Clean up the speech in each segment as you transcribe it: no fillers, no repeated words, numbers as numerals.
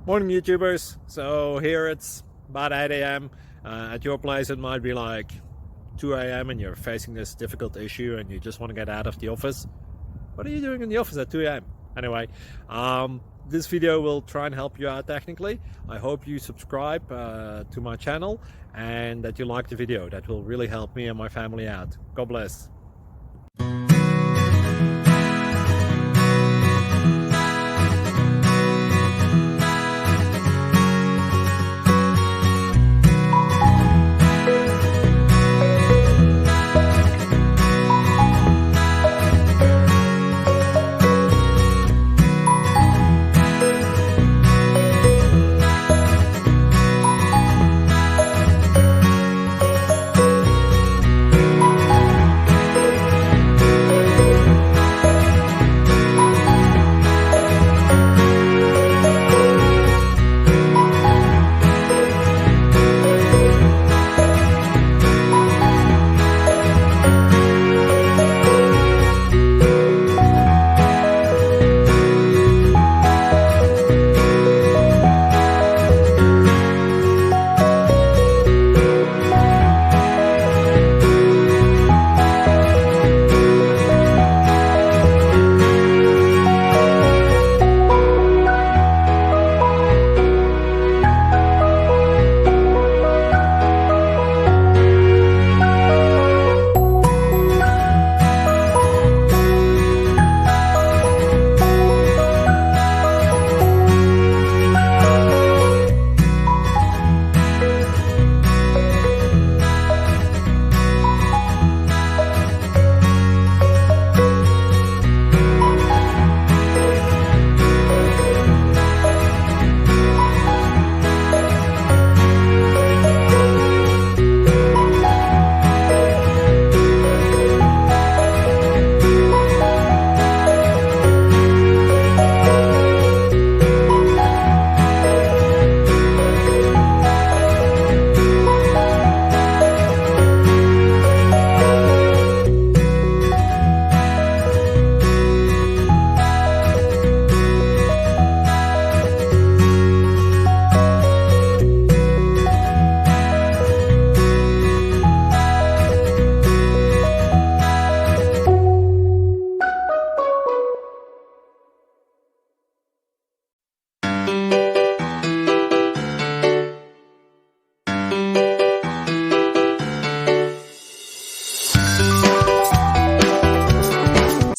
Morning YouTubers. So here it's about 8 a.m. At your place it might be like 2 a.m. and you're facing this difficult issue and you just want to get out of the office. What are you doing in the office at 2 a.m.? Anyway, this video will try and help you out technically. I hope you subscribe to my channel and that you like the video. That will really help me and my family out. God bless.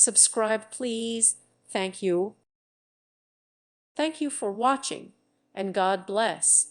Subscribe, please. Thank you. Thank you for watching, and God bless.